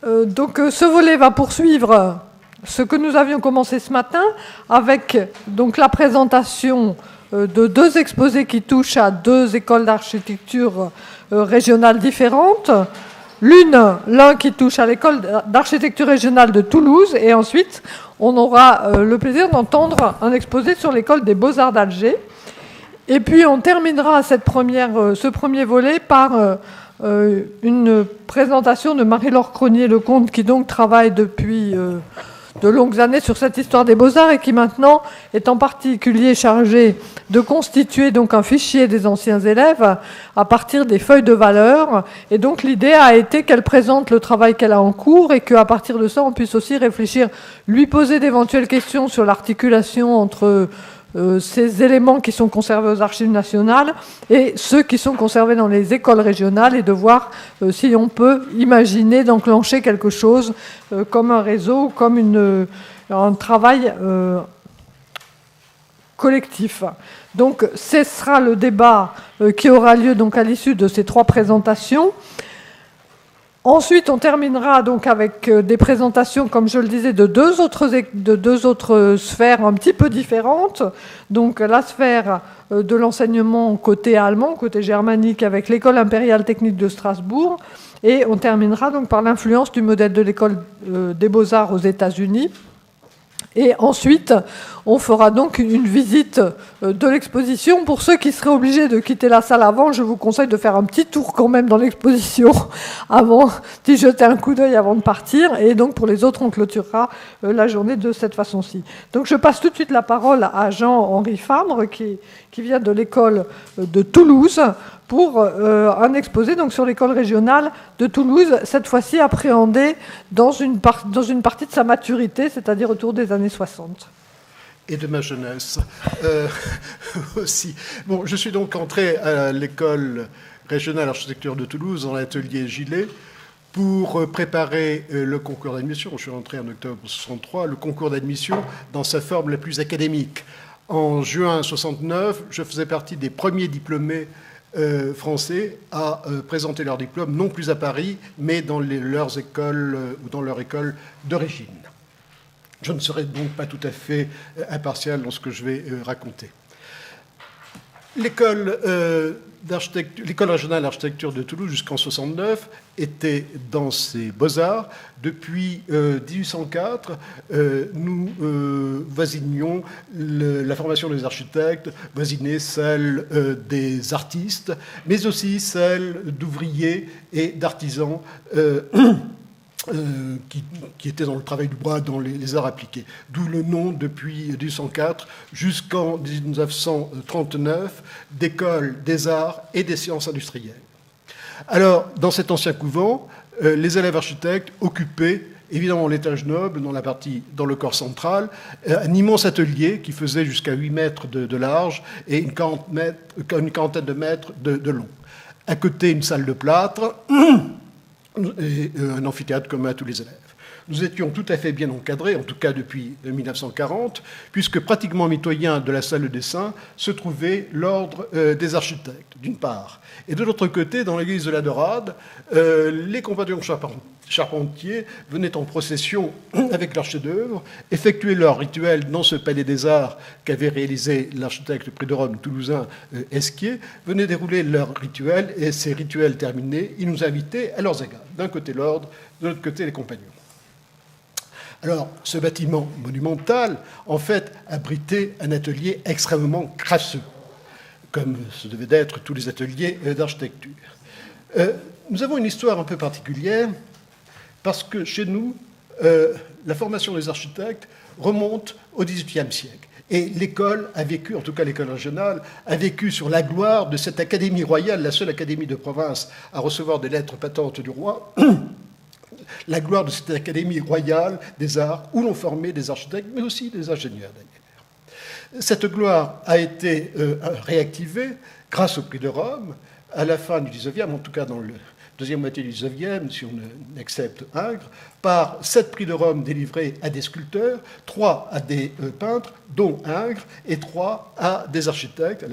Ce volet va poursuivre ce que nous avions commencé ce matin avec donc la présentation de deux exposés qui touchent à deux écoles d'architecture régionales différentes. L'un qui touche à l'école d'architecture régionale de Toulouse, et ensuite on aura le plaisir d'entendre un exposé sur l'école des Beaux-Arts d'Alger. Et puis on terminera ce premier volet par une présentation de Marie-Laure Cronier-Lecomte, qui donc travaille depuis de longues années sur cette histoire des Beaux-Arts et qui maintenant est en particulier chargée de constituer donc un fichier des anciens élèves à partir des feuilles de valeur. Et donc l'idée a été qu'elle présente le travail qu'elle a en cours et qu'à partir de ça, on puisse aussi réfléchir, lui poser d'éventuelles questions sur l'articulation entre ces éléments qui sont conservés aux archives nationales et ceux qui sont conservés dans les écoles régionales, et de voir si on peut imaginer d'enclencher quelque chose comme un réseau, comme un travail collectif. Donc ce sera le débat qui aura lieu donc à l'issue de ces trois présentations. Ensuite, on terminera donc avec des présentations, comme je le disais, de deux autres sphères un petit peu différentes. Donc la sphère de l'enseignement côté allemand, côté germanique, avec l'École impériale technique de Strasbourg. Et on terminera donc par l'influence du modèle de l'école des beaux-arts aux États-Unis. Et ensuite, on fera donc une visite de l'exposition. Pour ceux qui seraient obligés de quitter la salle avant, je vous conseille de faire un petit tour quand même dans l'exposition avant d'y jeter un coup d'œil avant de partir. Et donc pour les autres, on clôturera la journée de cette façon-ci. Donc je passe tout de suite la parole à Jean-Henri Fabre, qui vient de l'école de Toulouse, pour un exposé donc, sur l'école régionale de Toulouse, cette fois-ci appréhendée dans une partie de sa maturité, c'est-à-dire autour des années 60. Et de ma jeunesse aussi. Bon, je suis donc entré à l'école régionale d'architecture de Toulouse, dans l'atelier Gillet, pour préparer le concours d'admission. Je suis rentré en octobre 1963, le concours d'admission dans sa forme la plus académique. En juin 1969, je faisais partie des premiers diplômés français à présenter leur diplôme, non plus à Paris, mais dans leurs écoles ou dans leur école d'origine. Je ne serai donc pas tout à fait impartial dans ce que je vais raconter. L'école régionale d'architecture de Toulouse jusqu'en 1969 était dans ses beaux-arts. Depuis 1804, nous voisinions la formation des architectes, voisinait celle des artistes, mais aussi celle d'ouvriers et d'artisans qui étaient dans le travail du bois, dans les arts appliqués. D'où le nom, depuis 1804 jusqu'en 1939, d'école des arts et des sciences industrielles. Alors, dans cet ancien couvent, les élèves architectes occupaient évidemment l'étage noble, dans le corps central, un immense atelier qui faisait jusqu'à 8 mètres de large et une quarantaine de mètres de long. À côté, une salle de plâtre et un amphithéâtre commun à tous les élèves. Nous étions tout à fait bien encadrés, en tout cas depuis 1940, puisque pratiquement mitoyen de la salle de dessin se trouvait l'ordre des architectes, d'une part. Et de l'autre côté, dans l'église de la Dorade, les compagnons charpentiers venaient en procession avec leurs chefs-d'œuvre, effectuaient leur rituel dans ce palais des arts qu'avait réalisé l'architecte prix de Rome toulousain Esquier, venaient dérouler leur rituel, et ces rituels terminés, ils nous invitaient à leurs égales. D'un côté l'ordre, de l'autre côté les compagnons. Alors, ce bâtiment monumental, en fait, abritait un atelier extrêmement crasseux, comme ce devait d'être tous les ateliers d'architecture. Nous avons une histoire un peu particulière, parce que chez nous, la formation des architectes remonte au XVIIIe siècle. Et l'école a vécu, en tout cas l'école régionale, a vécu sur la gloire de cette académie royale, la seule académie de province à recevoir des lettres patentes du roi, la gloire de cette académie royale des arts, où l'on formait des architectes, mais aussi des ingénieurs d'ailleurs. Cette gloire a été réactivée grâce au prix de Rome, à la fin du XIXe, en tout cas dans le deuxième moitié du XIXe, si on accepte Ingres, par 7 prix de Rome délivrés à des sculpteurs, 3 à des peintres, dont Ingres, et 3 à des architectes,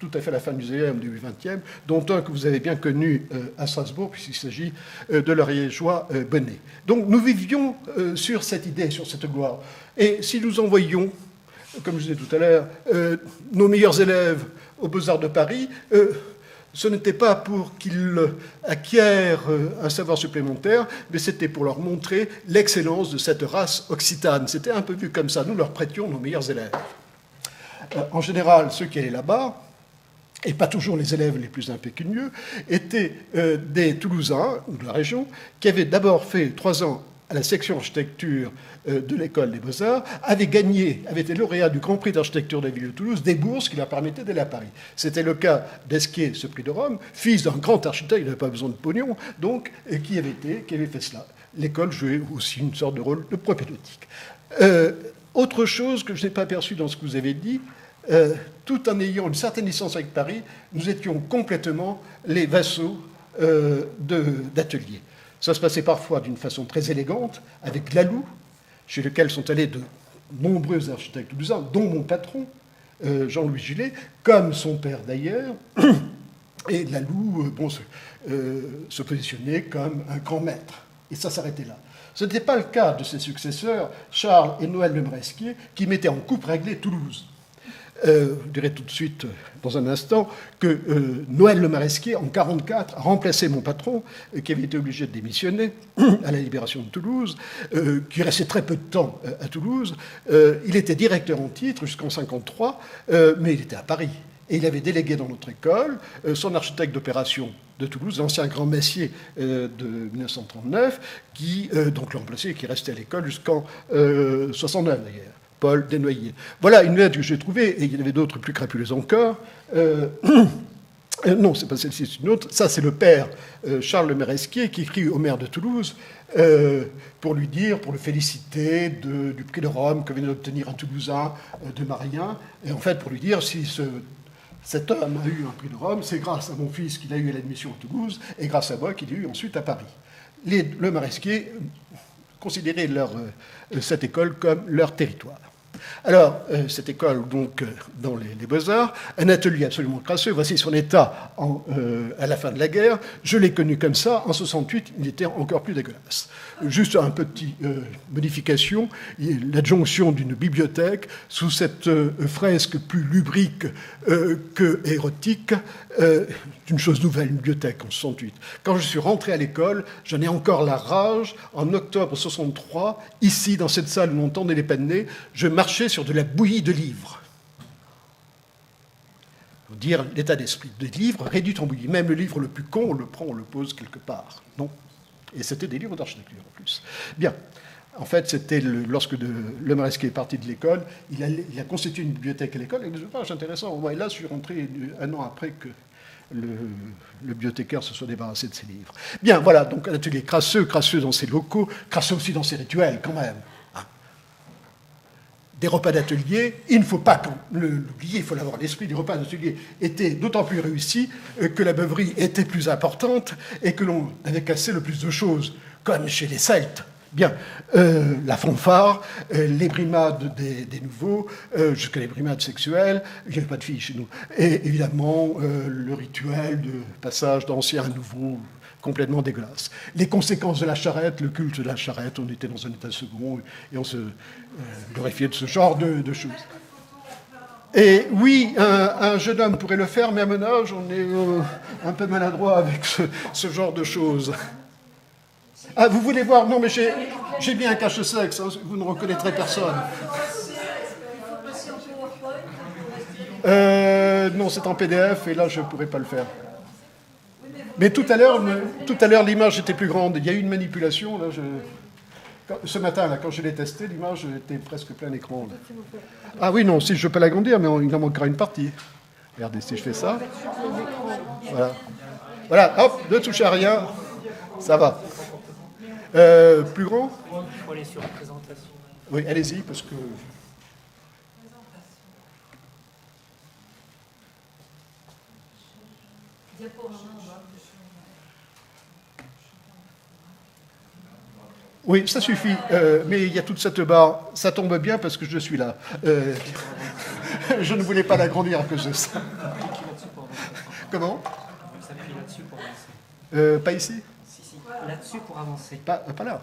tout à fait à la fin du 19e, du 20e, dont un que vous avez bien connu à Strasbourg, puisqu'il s'agit de l'ariégeois Bonnet. Donc nous vivions sur cette idée, sur cette gloire. Et si nous envoyions, comme je disais tout à l'heure, nos meilleurs élèves aux Beaux-Arts de Paris, ce n'était pas pour qu'ils acquièrent un savoir supplémentaire, mais c'était pour leur montrer l'excellence de cette race occitane. C'était un peu vu comme ça. Nous leur prêtions nos meilleurs élèves. En général, ceux qui allaient là-bas, et pas toujours les élèves les plus impécunieux, étaient des Toulousains ou de la région qui avaient d'abord fait 3 ans à la section architecture de l'école des Beaux-Arts, avaient été lauréats du Grand Prix d'architecture de la ville de Toulouse, des bourses qui leur permettaient d'aller à Paris. C'était le cas d'Esquier, ce prix de Rome, fils d'un grand architecte, il n'avait pas besoin de pognon, donc, qui avait fait cela. L'école jouait aussi une sorte de rôle de propédeutique. Autre chose que je n'ai pas perçue dans ce que vous avez dit, tout en ayant une certaine licence avec Paris, nous étions complètement les vassaux d'ateliers. Ça se passait parfois d'une façon très élégante, avec Laloux, chez lequel sont allés de nombreux architectes toulousains, dont mon patron, Jean-Louis Gillet, comme son père d'ailleurs. Et Laloux se positionnait comme un grand maître. Et ça s'arrêtait là. Ce n'était pas le cas de ses successeurs, Charles et Noël Le Maresquier, qui mettaient en coupe réglée Toulouse. Je dirai tout de suite, dans un instant, que Noël Le Maresquier, en 1944, a remplacé mon patron, qui avait été obligé de démissionner à la libération de Toulouse, qui restait très peu de temps à Toulouse. Il était directeur en titre jusqu'en 1953, mais il était à Paris. Et il avait délégué dans notre école son architecte d'opération de Toulouse, l'ancien grand Messier de 1939, qui donc l'a remplacé et qui restait à l'école jusqu'en 1969 d'ailleurs. Paul Desnoyers. Voilà une lettre que j'ai trouvée, et il y en avait d'autres plus crapuleuses encore. Non, c'est pas celle-ci, c'est une autre. Ça, c'est le père, Charles Le Maresquier, qui écrit au maire de Toulouse pour lui dire, pour le féliciter du prix de Rome que vient d'obtenir un Toulousain de Marien, et en fait pour lui dire si cet homme a eu un prix de Rome, c'est grâce à mon fils qu'il a eu à l'admission à Toulouse, et grâce à moi qu'il a eu ensuite à Paris. Le Maresquier considérait cette école comme leur territoire. Alors, cette école, donc, dans les Beaux-Arts, un atelier absolument crasseux. Voici son état à la fin de la guerre. Je l'ai connu comme ça. En 68, il était encore plus dégueulasse. Juste un petit modification, l'adjonction d'une bibliothèque sous cette fresque plus lubrique que érotique. Une chose nouvelle, une bibliothèque en 68. Quand je suis rentré à l'école, j'en ai encore la rage. En octobre 63, ici, dans cette salle où on entendait les pannés, je marchais sur de la bouillie de livres. Faut dire l'état d'esprit. Des livres réduits en bouillie. Même le livre le plus con, on le prend, on le pose quelque part. Non. Et c'était des livres d'architecture en plus. Bien. En fait, c'était lorsque Le Maresquier est parti de l'école, il a constitué une bibliothèque à l'école, et des ouvrages intéressants. Et là, je suis rentré 1 an après que le bibliothécaire se soit débarrassé de ses livres. Bien, voilà, donc un atelier crasseux dans ses locaux, crasseux aussi dans ses rituels, quand même. Des repas d'atelier, il ne faut pas l'oublier, il faut l'avoir à l'esprit, les repas d'atelier étaient d'autant plus réussis que la beuverie était plus importante et que l'on avait cassé le plus de choses, comme chez les Celtes. Bien, la fanfare, les brimades des nouveaux, jusqu'à les brimades sexuelles, il n'y avait pas de filles chez nous. Et évidemment, le rituel de passage d'ancien à nouveau, complètement dégueulasse. Les conséquences de la charrette, le culte de la charrette, on était dans un état second et on se glorifiait de ce genre de choses. Et oui, un jeune homme pourrait le faire, mais à mon âge, on est un peu maladroit avec ce genre de choses. Ah, vous voulez voir? Non, mais j'ai bien un cache-sexe, hein, vous ne reconnaîtrez personne. Non, c'est en PDF, et là, je ne pourrais pas le faire. Mais tout à l'heure, l'image était plus grande. Il y a eu une manipulation. Là, ce matin, là, quand je l'ai testé, l'image était presque plein écran. Là. Ah oui, non, si je peux l'agrandir, mais il en manquera une partie. Regardez, si je fais ça. Voilà. Voilà, hop, ne touchez à rien. Ça va. Plus grand? Il faut aller sur la présentation. Oui, allez-y, parce que... Oui, ça suffit, mais il y a toute cette barre. Ça tombe bien parce que je suis là. Je ne voulais pas l'agrandir à cause de ça. Comment? On s'appuie là-dessus pour avancer. Pas ici? Si, là-dessus pour avancer. Pas là.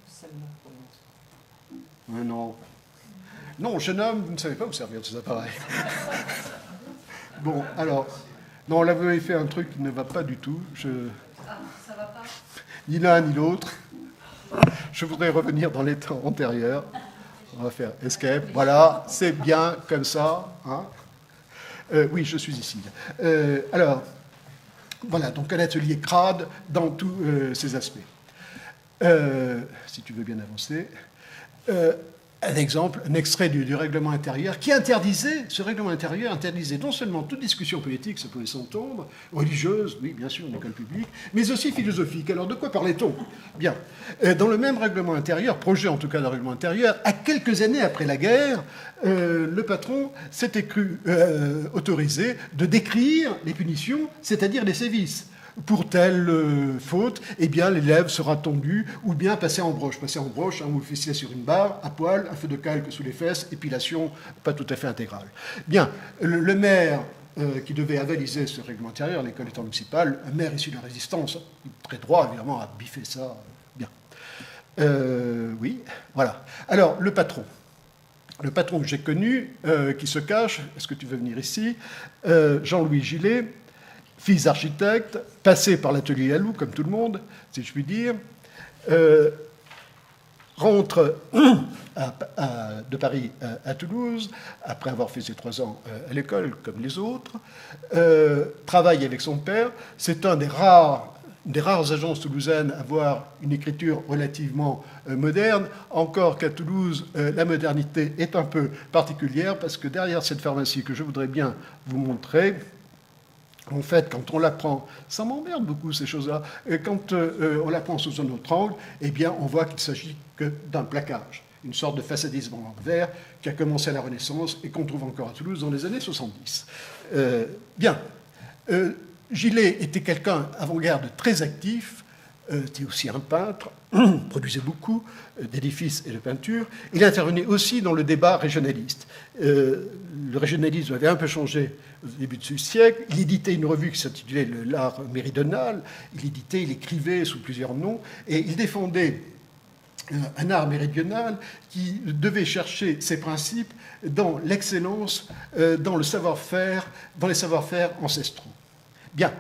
Celle-là pour avancer. Non. Non, jeune homme, vous ne savez pas vous servir de ces appareils. Bon, alors, non, là, vous avez fait un truc qui ne va pas du tout. Ça va pas? Ni l'un ni l'autre. Je voudrais revenir dans les temps antérieurs. On va faire escape. Voilà, c'est bien comme ça. Hein. Oui, je suis ici. Alors, voilà, donc un atelier crade dans tous ses aspects. Si tu veux bien avancer. Un exemple, un extrait du règlement intérieur qui interdisait, ce règlement intérieur interdisait non seulement toute discussion politique, ça pouvait s'entendre, religieuse, oui, bien sûr, en école publique, mais aussi philosophique. Alors, de quoi parlait-on? Bien. Dans le même règlement intérieur, projet en tout cas d'un règlement intérieur, à quelques années après la guerre, le patron s'était cru autorisé de décrire les punitions, c'est-à-dire les sévices. Pour telle faute, eh bien, l'élève sera tondu ou bien passé en broche. Passer en broche, un officier sur une barre, à poil, un feu de calque sous les fesses, épilation pas tout à fait intégrale. Bien, le maire qui devait avaliser ce règlement intérieur, l'école étant municipale, un maire issu de la résistance, très droit, évidemment, a biffé ça. Bien. Oui, voilà. Alors, le patron que j'ai connu, qui se cache, est-ce que tu veux venir ici? Jean-Louis Gillet, fils architecte, passé par l'atelier Laloux, comme tout le monde, si je puis dire, rentre de Paris à Toulouse, après avoir fait ses 3 ans à l'école, comme les autres, travaille avec son père. C'est un des rares agences toulousaines à avoir une écriture relativement moderne, encore qu'à Toulouse, la modernité est un peu particulière, parce que derrière cette pharmacie que je voudrais bien vous montrer, en fait, quand on l'apprend, ça m'emmerde beaucoup ces choses-là, quand on l'apprend sous un autre angle, eh bien, on voit qu'il ne s'agit que d'un plaquage, une sorte de façadisme en verre qui a commencé à la Renaissance et qu'on trouve encore à Toulouse dans les années 70. Bien. Gillet était quelqu'un avant-garde très actif, était aussi un peintre, produisait beaucoup d'édifices et de peintures. Il intervenait aussi dans le débat régionaliste. Le régionalisme avait un peu changé au début de ce siècle. Il éditait une revue qui s'intitulait L'Art méridional. Il écrivait sous plusieurs noms, et il défendait un art méridional qui devait chercher ses principes dans l'excellence, dans le savoir-faire, dans les savoir-faire ancestraux. Bien.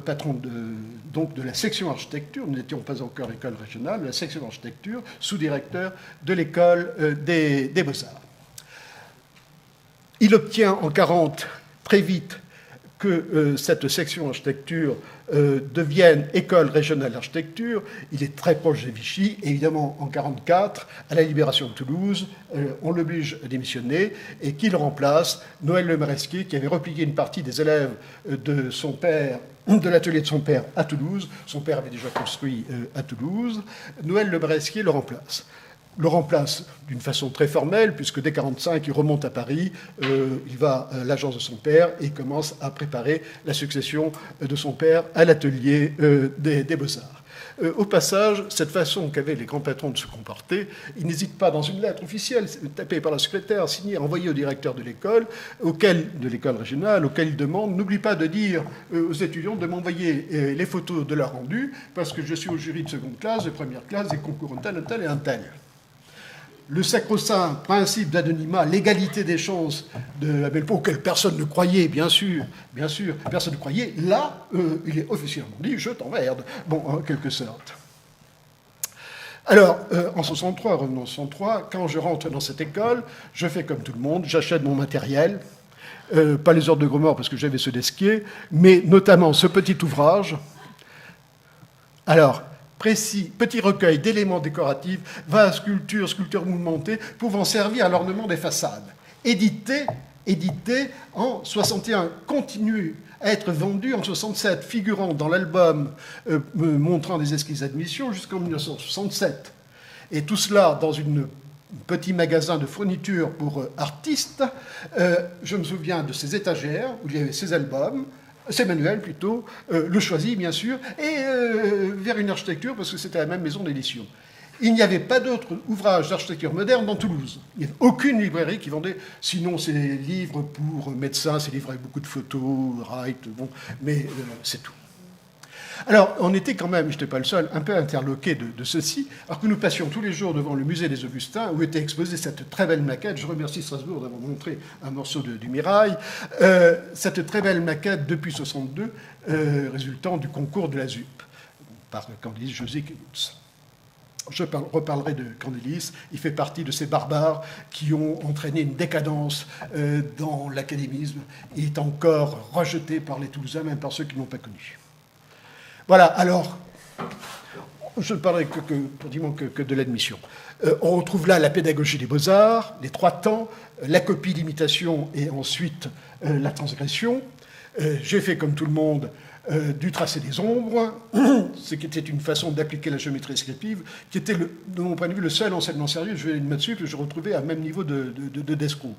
Patron de la section architecture, nous n'étions pas encore école régionale, la section architecture, sous-directeur de l'école des Beaux-Arts. Il obtient en 1940 très vite que cette section architecture devienne école régionale d'architecture. Il est très proche de Vichy, et évidemment en 1944, à la libération de Toulouse, on l'oblige à démissionner, et qu'il remplace Noël Le Maresquier, qui avait replié une partie des élèves de son père, de l'atelier de son père à Toulouse. Son père avait déjà construit à Toulouse. Noël Le Maresquier le remplace d'une façon très formelle, puisque dès 1945, il remonte à Paris, il va à l'agence de son père et commence à préparer la succession de son père à l'atelier des Beaux-Arts. Au passage, cette façon qu'avaient les grands patrons de se comporter, ils n'hésitent pas, dans une lettre officielle, tapée par la secrétaire, signée, envoyée au directeur de l'école régionale, auquel ils demandent, n'oublie pas de dire aux étudiants de m'envoyer les photos de leur rendu, parce que je suis au jury de seconde classe, de première classe, des concours un tel et un tel. Le sacro-saint principe d'anonymat, l'égalité des chances de la Belle-Peau, auquel personne ne croyait, bien sûr, personne ne croyait, là, il est officiellement dit, je t'emmerde, bon, en quelque sorte. Alors, en 63, revenons en 63, quand je rentre dans cette école, je fais comme tout le monde, j'achète mon matériel, pas les ordres de Grosmort parce que j'avais ceux d'Esquier, mais notamment ce petit ouvrage. Alors, précis, petit recueil d'éléments décoratifs, vases, sculptures mouvementées, pouvant servir à l'ornement des façades. Édité en 61, continue à être vendu en 67, figurant dans l'album montrant des esquisses d'admission jusqu'en 1967. Et tout cela dans un petit magasin de fourniture pour artistes. Je me souviens de ces étagères où il y avait ces albums, ces manuels plutôt, le Choisy bien sûr, et vers une architecture parce que c'était la même maison d'édition. Il n'y avait pas d'autres ouvrages d'architecture moderne dans Toulouse. Il n'y avait aucune librairie qui vendait, sinon ces livres pour médecins, ces livres avec beaucoup de photos, Wright, bon, mais c'est tout. Alors, on était quand même, je n'étais pas le seul, un peu interloqué de ceci, alors que nous passions tous les jours devant le musée des Augustins, où était exposée cette très belle maquette. Je remercie Strasbourg d'avoir montré un morceau du Mirail. Cette très belle maquette depuis 1962, résultant du concours de la ZUP, par Cornelis José Künz. Je reparlerai de Cornelis. Il fait partie de ces barbares qui ont entraîné une décadence dans l'académisme. Il est encore rejeté par les Toulousains, même par ceux qui ne l'ont pas connu. Voilà, alors, je ne parlerai que de l'admission. On retrouve là la pédagogie des beaux-arts, les 3 temps, la copie, l'imitation et ensuite la transgression. J'ai fait, comme tout le monde, du tracé des ombres, ce qui était une façon d'appliquer la géométrie descriptive, qui était, de mon point de vue, le seul enseignement sérieux, je vais le mettre dessus, que je retrouvais à même niveau de Descroux.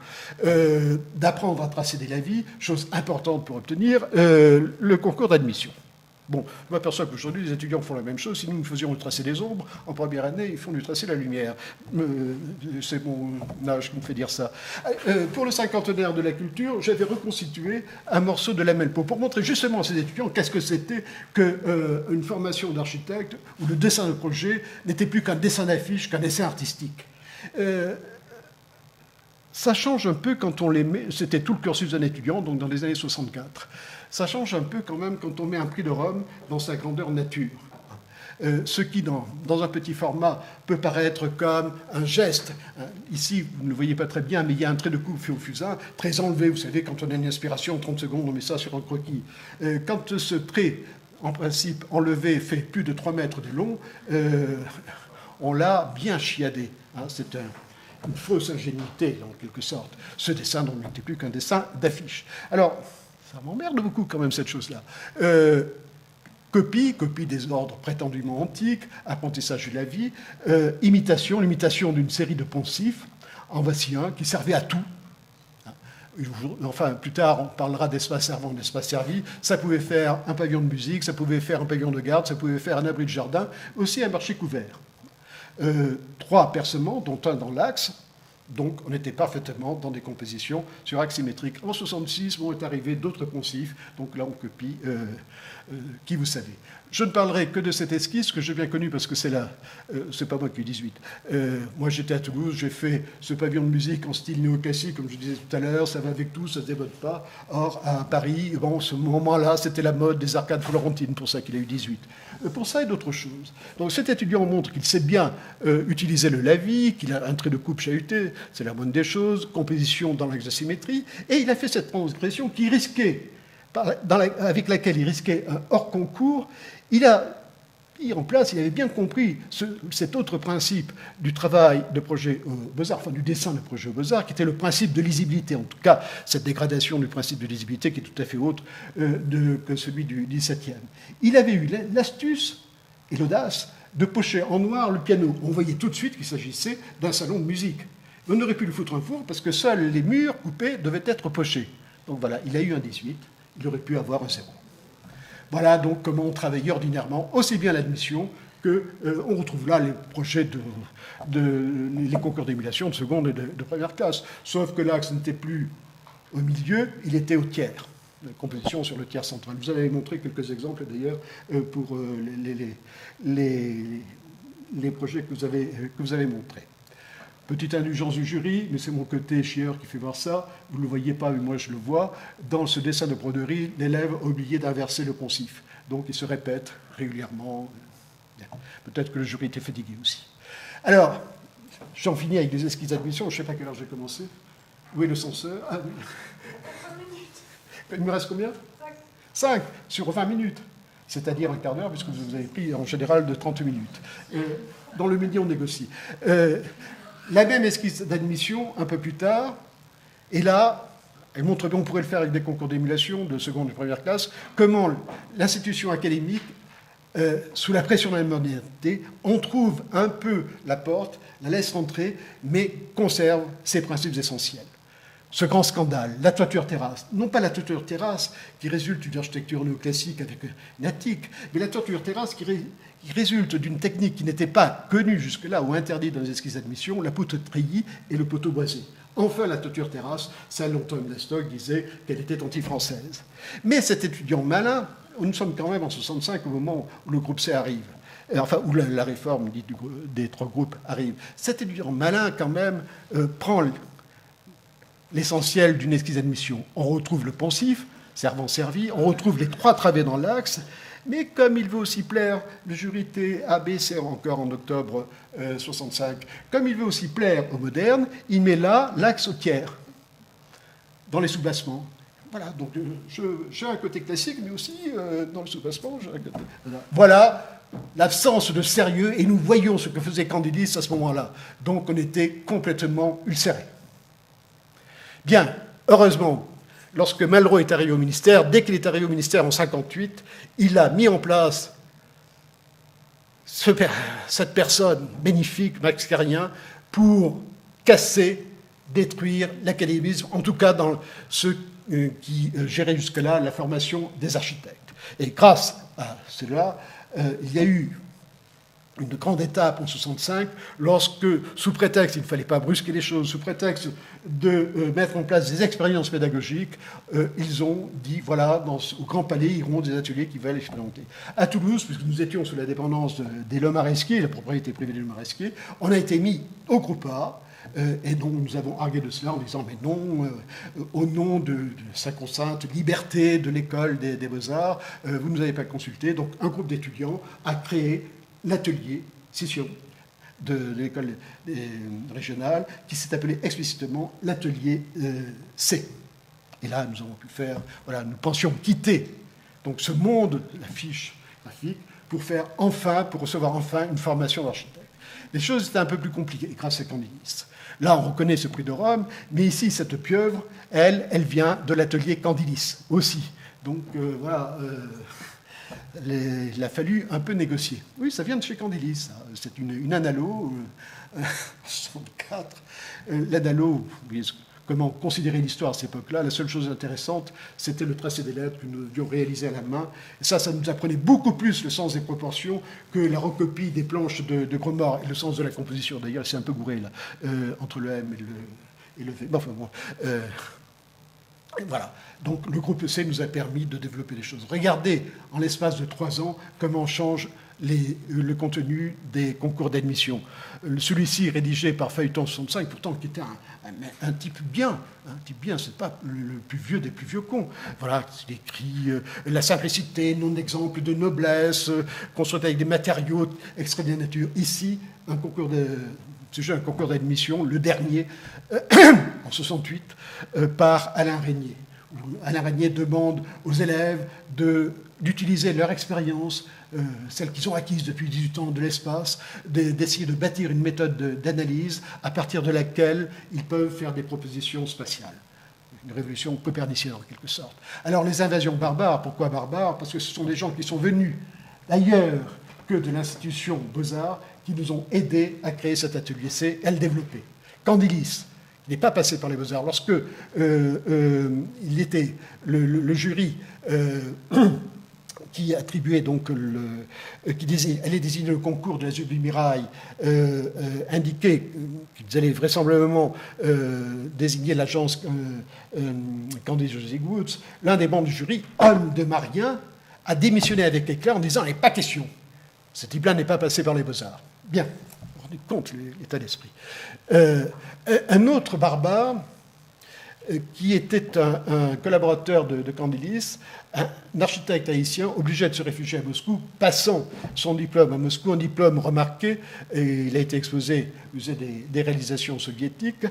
D'apprendre à tracer des lavis, chose importante pour obtenir le concours d'admission. Bon, je m'aperçois qu'aujourd'hui, les étudiants font la même chose. Si nous faisions le tracé des ombres, en première année, ils font du tracé de la lumière. C'est mon âge qui me fait dire ça. Pour le cinquantenaire de la culture, j'avais reconstitué un morceau de Lamelpo pour montrer justement à ces étudiants qu'est-ce que c'était qu'une formation d'architecte où le dessin de projet n'était plus qu'un dessin d'affiche, qu'un dessin artistique. Ça change un peu quand on les met, c'était tout le cursus d'un étudiant, donc dans les années 64. Ça change un peu quand même quand on met un prix de Rome dans sa grandeur nature. Ce qui, dans un petit format, peut paraître comme un geste. Ici, vous ne le voyez pas très bien, mais il y a un trait de coupe fait au fusain, très enlevé. Vous savez, quand on a une inspiration, 30 secondes, on met ça sur un croquis. Quand ce trait, en principe, enlevé, fait plus de 3 mètres de long, on l'a bien chiadé. C'est une fausse ingénuité, en quelque sorte. Ce dessin n'était plus qu'un dessin d'affiche. Alors, ça m'emmerde beaucoup quand même, cette chose-là. Copie des ordres prétendument antiques, apprentissage de la vie, l'imitation d'une série de poncifs, en voici un qui servait à tout. Enfin, plus tard, on parlera d'espace servant, d'espace servi. Ça pouvait faire un pavillon de musique, ça pouvait faire un pavillon de garde, ça pouvait faire un abri de jardin, aussi un marché couvert. 3 percements, dont un dans l'axe. Donc, on était parfaitement dans des compositions sur axe symétrique. En 1966, est arrivé d'autres poncifs. Donc là, on copie qui vous savez. Je ne parlerai que de cette esquisse que j'ai bien connue parce que c'est pas moi qui ai 18. Moi, j'étais à Toulouse, j'ai fait ce pavillon de musique en style néoclassique, comme je disais tout à l'heure, ça va avec tout, ça ne se dévote pas. Or, à Paris, bon, ce moment-là, c'était la mode des arcades florentines, pour ça qu'il a eu 18. Pour ça et d'autres choses. Donc, cet étudiant montre qu'il sait bien utiliser le lavis, qu'il a un trait de coupe chahuté, c'est la moindre des choses, composition dans l'axe de symétrie, et il a fait cette transgression qui risquait, avec laquelle il risquait un hors concours. Il a mis en place, il avait bien compris cet autre principe du travail de projet aux Beaux-Arts, enfin du dessin de projet aux Beaux-Arts, qui était le principe de lisibilité. En tout cas, cette dégradation du principe de lisibilité qui est tout à fait autre que celui du XVIIe. Il avait eu l'astuce et l'audace de pocher en noir le piano. On voyait tout de suite qu'il s'agissait d'un salon de musique. On aurait pu lui foutre un four parce que seuls les murs coupés devaient être pochés. Donc voilà, il a eu un 18, il aurait pu avoir un 0. Voilà donc comment on travaillait ordinairement, aussi bien l'admission que on retrouve là les projets les concours d'émulation de seconde et de première classe. Sauf que l'axe n'était plus au milieu, il était au tiers. La composition sur le tiers central. Vous avez montré quelques exemples d'ailleurs pour les projets que vous avez montrés. Petite indulgence du jury, mais c'est mon côté chieur qui fait voir ça. Vous ne le voyez pas, mais moi je le vois. Dans ce dessin de broderie, l'élève a oublié d'inverser le poncif. Donc il se répète régulièrement. Peut-être que le jury était fatigué aussi. Alors, j'en finis avec des esquisses d'admission. Je ne sais pas à quelle heure j'ai commencé. Où est le censeur? Ah, oui. 5 minutes. Il me reste combien? 5 sur 20 minutes. C'est-à-dire un quart d'heure, puisque vous avez pris en général de 30 minutes. Dans le midi, on négocie. La même esquisse d'admission, un peu plus tard, et là, elle montre bien, on pourrait le faire avec des concours d'émulation de seconde et de première classe, comment l'institution académique, sous la pression de la modernité, on trouve un peu la porte, la laisse rentrer, mais conserve ses principes essentiels. ce grand scandale, la toiture terrasse. Non pas la toiture terrasse qui résulte d'une architecture néoclassique avec une attique, mais la toiture terrasse qui résulte d'une technique qui n'était pas connue jusque-là ou interdite dans les esquisses d'admission, la poutre de treillis et le poteau boisé. Enfin, la toiture terrasse, ça, longtemps, Blastock disait qu'elle était anti-française. Mais cet étudiant malin, nous sommes quand même en 65 au moment où le groupe C arrive, enfin, où la réforme dite des trois groupes arrive. Cet étudiant malin, quand même, prend l'essentiel d'une esquisse d'admission. On retrouve le poncif, servant servi, on retrouve les trois travées dans l'axe, mais comme il veut aussi plaire, le jury T, A, B, C, encore en octobre 65, comme il veut aussi plaire aux modernes, il met là l'axe au tiers, dans les sous-bassements. Voilà, donc j'ai un côté classique, mais aussi dans le sous-bassement, j'ai un côté... Voilà l'absence de sérieux, et nous voyons ce que faisait Candilis à ce moment-là. Donc on était complètement ulcérés. Bien, heureusement, lorsque Malraux est arrivé au ministère, dès qu'il est arrivé au ministère en 1958, il a mis en place cette personne magnifique, Max Carrien, pour casser, détruire l'académisme, en tout cas dans ceux qui géraient jusque-là la formation des architectes. Et grâce à cela, il y a eu une grande étape en 65, lorsque, sous prétexte, il ne fallait pas brusquer les choses, sous prétexte de mettre en place des expériences pédagogiques, ils ont dit, voilà, au Grand Palais, ils auront des ateliers qui veulent expérimenter. À Toulouse, puisque nous étions sous la dépendance des Le Maresquier, la propriété privée des Le Maresquier, on a été mis au groupe A, et donc nous avons argué de cela en disant, mais non, au nom de sacro-sainte liberté de l'école des Beaux-Arts, vous ne nous avez pas consulté, donc un groupe d'étudiants a créé l'atelier scission de l'école régionale, qui s'est appelé explicitement l'atelier C. Et là, nous avons pu faire, voilà, nous pensions quitter donc ce monde, la fiche graphique, pour recevoir enfin une formation d'architecte. Les choses étaient un peu plus compliquées grâce à Candilis. Là, on reconnaît ce prix de Rome, mais ici, cette pieuvre, elle vient de l'atelier Candilis aussi. Donc, voilà... il a fallu un peu négocier. Oui, ça vient de chez Candilis. C'est une analo, 64. L'analo, vous voyez comment considérer l'histoire à cette époque-là. La seule chose intéressante, c'était le tracé des lettres que nous devions réaliser à la main. Et ça nous apprenait beaucoup plus le sens des proportions que la recopie des planches de Gromard et le sens de la composition. D'ailleurs, c'est un peu gouré, là, entre le M et le V. Bon, enfin, bon, voilà. Donc le groupe C nous a permis de développer des choses. Regardez, en l'espace de 3 ans, comment change le contenu des concours d'admission. Celui-ci, rédigé par Feuilleton 65, pourtant qui était un type bien, c'est pas le plus vieux des plus vieux cons. Voilà, il écrit la simplicité, non exemple de noblesse, construite avec des matériaux extraits de la nature. Ici, un concours d'admission, le dernier, en 68, par Alain Régnier. Alain Régnier demande aux élèves d'utiliser leur expérience, celle qu'ils ont acquise depuis 18 ans de l'espace, d'essayer de bâtir une méthode d'analyse à partir de laquelle ils peuvent faire des propositions spatiales. Une révolution copernicienne en quelque sorte. Alors les invasions barbares, pourquoi barbares? Parce que ce sont des gens qui sont venus ailleurs que de l'institution Beaux-Arts qui nous ont aidés à créer cet atelier C et à le développer. Candilis, il n'est pas passé par les Beaux-Arts. Lorsque il était le jury qui attribuait donc allait désigner le concours de l'Azur du Mirail, indiquait qu'ils allaient vraisemblablement désigner l'agence Candice José Woods, l'un des membres du jury, homme de Marien, a démissionné avec éclat en disant « il n'est pas question, ce type-là n'est pas passé par les Beaux-Arts ». Bien, vous vous rendez compte l'état d'esprit. Un autre barbare, qui était un collaborateur de Candilis, un architecte haïtien obligé de se réfugier à Moscou, passant son diplôme à Moscou, un diplôme remarqué, et il a été exposé des réalisations soviétiques,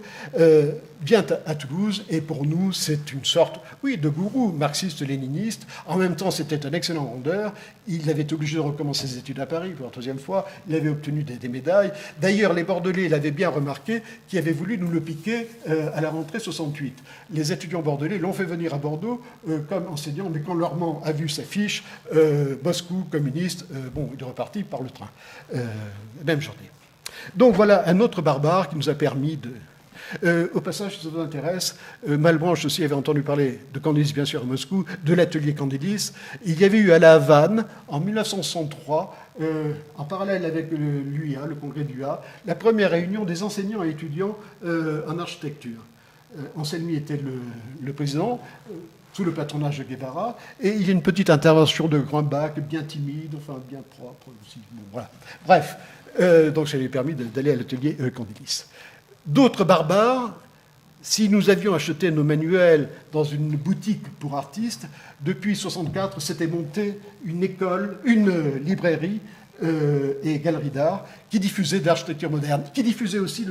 vient à Toulouse, et pour nous, c'est une sorte, oui, de gourou marxiste-léniniste. En même temps, c'était un excellent rondeur. Il avait été obligé de recommencer ses études à Paris pour la 3e fois. Il avait obtenu des médailles. D'ailleurs, les Bordelais l'avaient bien remarqué, qui avaient voulu nous le piquer à la rentrée 68. Les étudiants bordelais l'ont fait venir à Bordeaux comme enseignant, mais quand Lormand a vu sa fiche, Moscou, communiste, bon, il est reparti par le train, même journée. Donc voilà un autre barbare qui nous a permis Au passage, si ça vous intéresse, Malebranche aussi avait entendu parler de Candilis, bien sûr, à Moscou, de l'atelier Candilis. Il y avait eu à La Havane, en 1963, en parallèle avec l'UIA, le congrès de l'UIA, la première réunion des enseignants et étudiants en architecture. Anselmi était le président, sous le patronage de Guevara, et il y a une petite intervention de Grumbach, bien timide, enfin bien propre aussi. Bon, voilà. Bref, donc ça lui a permis d'aller à l'atelier Candilis. D'autres barbares, si nous avions acheté nos manuels dans une boutique pour artistes, depuis 1964, s'était montée une école, une librairie et galerie d'art qui diffusait d'architecture moderne, qui diffusait aussi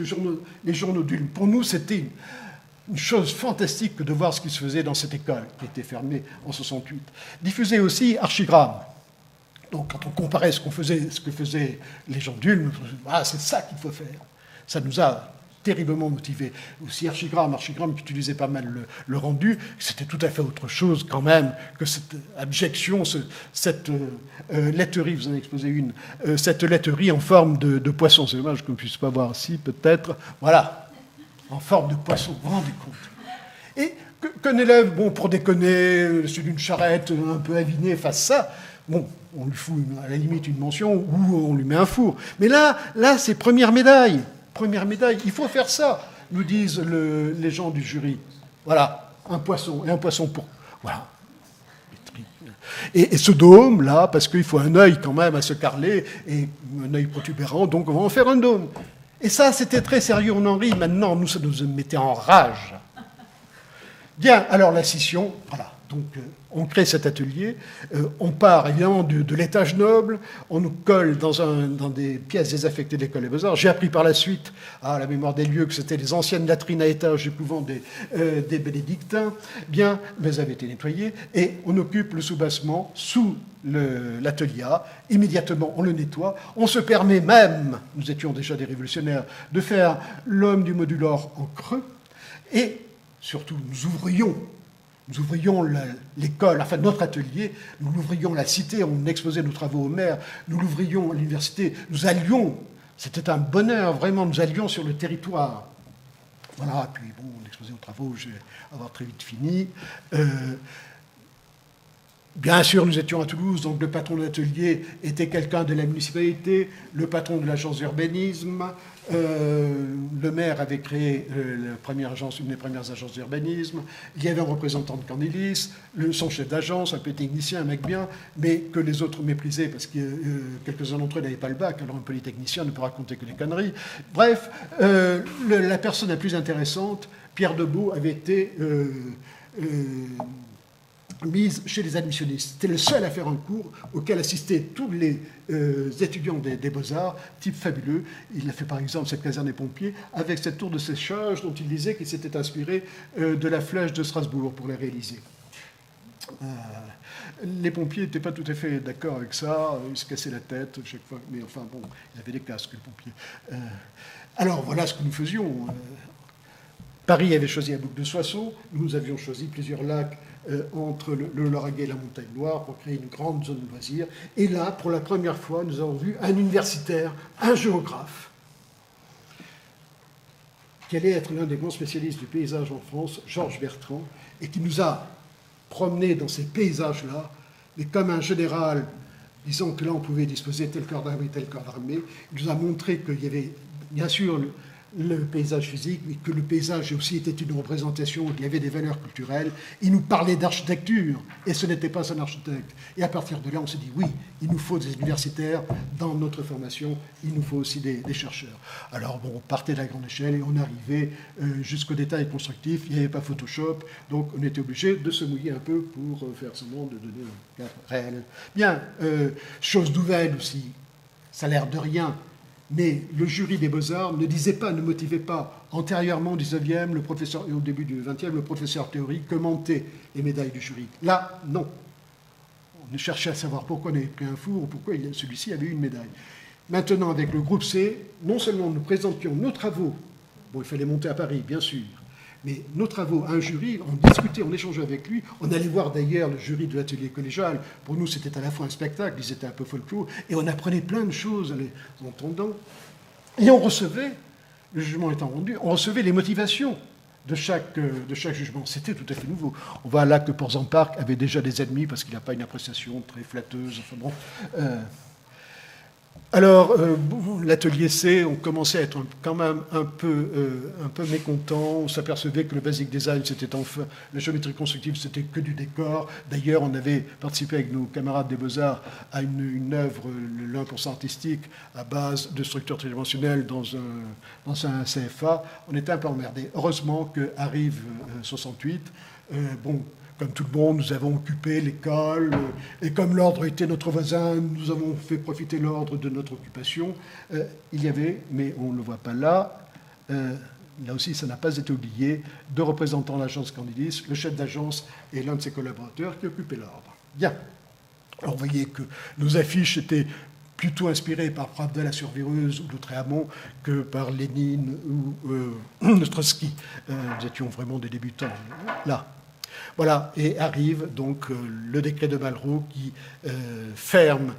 les journaux d'Ulm. Pour nous, c'était une chose fantastique de voir ce qui se faisait dans cette école, qui était fermée en 68. Diffusait aussi Archigramme. Donc, quand on comparait ce que faisaient les gens d'Ulm, c'est ça qu'il faut faire. Ça nous a terriblement motivés. Aussi Archigramme qui utilisait pas mal le rendu, c'était tout à fait autre chose quand même que cette abjection, cette laiterie, vous en avez exposé une, cette laiterie en forme de poisson. C'est dommage qu'on ne puisse pas voir ici, peut-être. Voilà. En forme de poisson, vous vous rendez compte. Et qu'un élève, bon, pour déconner, sur une charrette un peu avinée, fasse ça, bon, on lui fout à la limite une mention ou on lui met un four. Mais là c'est première médaille. Première médaille, il faut faire ça, nous disent les gens du jury. Voilà, un poisson, et un poisson pour... Voilà. Et ce dôme, là, parce qu'il faut un œil quand même à se carreler, et un œil protubérant, donc on va en faire un dôme. Et ça, c'était très sérieux, on en rit. Maintenant, ça nous mettait en rage. Bien, alors la scission, voilà. Donc, on crée cet atelier. On part, évidemment, de l'étage noble. On nous colle dans des pièces désaffectées de l'école des Beaux-Arts. J'ai appris par la suite, à la mémoire des lieux, que c'était les anciennes latrines à étages épouvant des bénédictins. Bien, mais elles avaient été nettoyées. Et on occupe le soubassement sous l'atelier A. Immédiatement, on le nettoie. On se permet même, nous étions déjà des révolutionnaires, de faire l'homme du modulor en creux. Et surtout, nous ouvrions l'école, enfin notre atelier, nous l'ouvrions à la cité, on exposait nos travaux au maire, nous l'ouvrions à l'université, nous allions, c'était un bonheur, vraiment, nous allions sur le territoire. Voilà, puis bon, on exposait nos travaux, je vais avoir très vite fini. Bien sûr, nous étions à Toulouse, donc le patron de l'atelier était quelqu'un de la municipalité, le patron de l'agence d'urbanisme, le maire avait créé une des premières agences d'urbanisme, il y avait un représentant de Candilis, son chef d'agence, un peu technicien, un mec bien, mais que les autres méprisaient parce que quelques-uns d'entre eux n'avaient pas le bac, alors un polytechnicien ne peut raconter que des conneries. Bref, la personne la plus intéressante, Pierre Debeau, avait été... mise chez les admissionnistes. C'était le seul à faire un cours auquel assistaient tous les étudiants des Beaux-Arts, type fabuleux. Il a fait par exemple cette caserne des pompiers avec cette tour de séchage dont il disait qu'il s'était inspiré de la flèche de Strasbourg pour la réaliser. Les pompiers n'étaient pas tout à fait d'accord avec ça, ils se cassaient la tête chaque fois, mais enfin bon, ils avaient des casques, les pompiers. Alors voilà ce que nous faisions. Paris avait choisi la boucle de Soissons, nous avions choisi plusieurs lacs entre le Lauragais et la Montagne Noire pour créer une grande zone de loisirs. Et là, pour la première fois, nous avons vu un universitaire, un géographe, qui allait être l'un des grands spécialistes du paysage en France, Georges Bertrand, et qui nous a promenés dans ces paysages-là, mais comme un général, disant que là, on pouvait disposer tel corps d'armée, tel corps d'armée. Il nous a montré qu'il y avait, bien sûr, le paysage physique, mais que le paysage aussi était une représentation, il y avait des valeurs culturelles. Il nous parlait d'architecture, et ce n'était pas un architecte. Et à partir de là, on s'est dit, oui, il nous faut des universitaires dans notre formation, il nous faut aussi des chercheurs. Alors, bon, on partait de la grande échelle, et on arrivait jusqu'au détail constructif, il n'y avait pas Photoshop, donc on était obligé de se mouiller un peu pour faire semblant de donner un cadre réel. Bien, chose nouvelle aussi, ça a l'air de rien, mais le jury des Beaux-Arts ne motivait pas. Antérieurement, au 19e, le professeur, et au début du 20e, le professeur Théory commentait les médailles du jury. Là, non. On cherchait à savoir pourquoi on avait pris un four ou pourquoi celui-ci avait eu une médaille. Maintenant, avec le groupe C, non seulement nous présentions nos travaux, bon, il fallait monter à Paris, bien sûr, mais nos travaux à un jury, on discutait, on échangeait avec lui, on allait voir d'ailleurs le jury de l'atelier collégial. Pour nous, c'était à la fois un spectacle, ils étaient un peu folklore, et on apprenait plein de choses en les entendant. Et on recevait le jugement étant rendu, on recevait les motivations de chaque jugement. C'était tout à fait nouveau. On voit là que Portzamparc avait déjà des ennemis parce qu'il n'a pas une appréciation très flatteuse. Enfin bon. Alors, l'atelier C, on commençait à être quand même un peu mécontent. On s'apercevait que le basic design, c'était enfin... La géométrie constructive, c'était que du décor. D'ailleurs, on avait participé avec nos camarades des Beaux-Arts à une œuvre, le 1% artistique, à base de structures tridimensionnelles dans un CFA. On était un peu emmerdés. Heureusement qu'arrive 68. Comme tout le monde, nous avons occupé l'école, et comme l'ordre était notre voisin, nous avons fait profiter l'ordre de notre occupation. Il y avait, mais on ne le voit pas là, là aussi ça n'a pas été oublié, 2 représentants de l'agence Candidis, le chef d'agence et l'un de ses collaborateurs qui occupaient l'ordre. Bien. Alors vous voyez que nos affiches étaient plutôt inspirées par Pravda la survireuse ou Lautréamont que par Lénine ou Trotsky. Nous étions vraiment des débutants, là. Voilà, et arrive donc le décret de Malraux qui ferme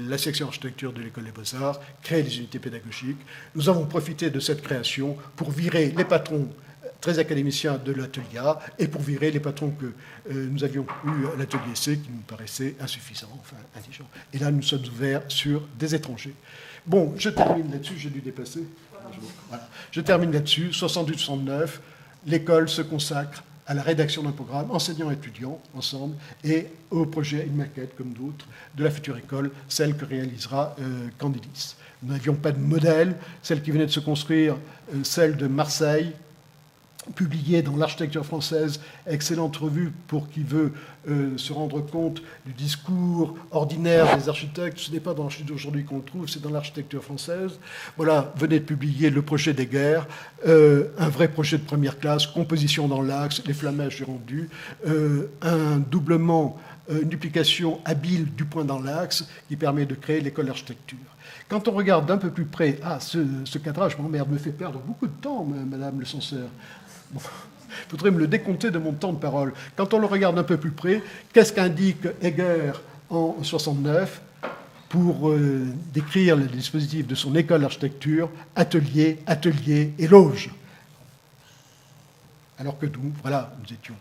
la section architecture de l'École des Beaux-Arts, crée les unités pédagogiques. Nous avons profité de cette création pour virer les patrons très académiciens de l'atelier A et pour virer les patrons que nous avions eus à l'atelier C qui nous paraissaient insuffisants, enfin indigents. Et là, nous sommes ouverts sur des étrangers. Bon, je termine là-dessus, j'ai dû dépasser. Voilà. Je termine là-dessus, 68-69, l'école se consacre à la rédaction d'un programme, enseignants et étudiants ensemble, et au projet, une maquette comme d'autres, de la future école, celle que réalisera Candidis. Nous n'avions pas de modèle, celle qui venait de se construire, celle de Marseille, publiée dans l'Architecture française, excellente revue pour qui veut se rendre compte du discours ordinaire des architectes. Ce n'est pas dans l'architecture d'aujourd'hui qu'on le trouve, c'est dans l'Architecture française. Voilà, venait de publier le projet des guerres, un vrai projet de première classe, composition dans l'axe, les flammages rendus, un doublement, une duplication habile du point dans l'axe qui permet de créer l'école d'architecture. Quand on regarde d'un peu plus près, ce cadrage m'emmerde, me fait perdre beaucoup de temps, Madame le censeur. Bon, il faudrait me le décompter de mon temps de parole. Quand on le regarde un peu plus près, qu'est-ce qu'indique Heger en 69 pour décrire le dispositif de son école d'architecture? Atelier, atelier et loge. Alors que nous, voilà, nous étions...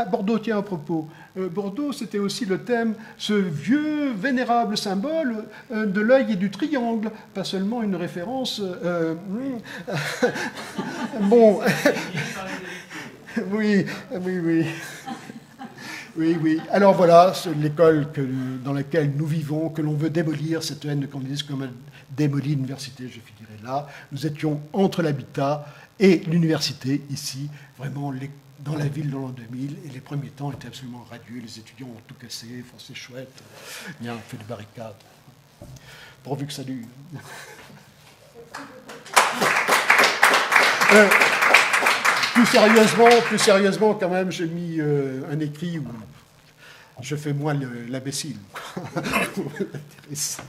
Bordeaux, tiens, à propos. Bordeaux, c'était aussi le thème, ce vieux, vénérable symbole de l'œil et du triangle, pas seulement une référence... Bon... oui. Oui. Alors voilà, c'est l'école dans laquelle nous vivons, que l'on veut démolir, cette haine de Candidis comme elle démolit l'université, je finirai là. Nous étions entre l'habitat et l'université, ici, vraiment dans la ville de l'an 2000, et les premiers temps étaient absolument radieux, les étudiants ont tout cassé, enfin, c'est chouette, bien, on fait des barricades, pourvu que ça dure. Plus sérieusement, quand même, j'ai mis un écrit où je fais moins l'imbécile. Intéressant.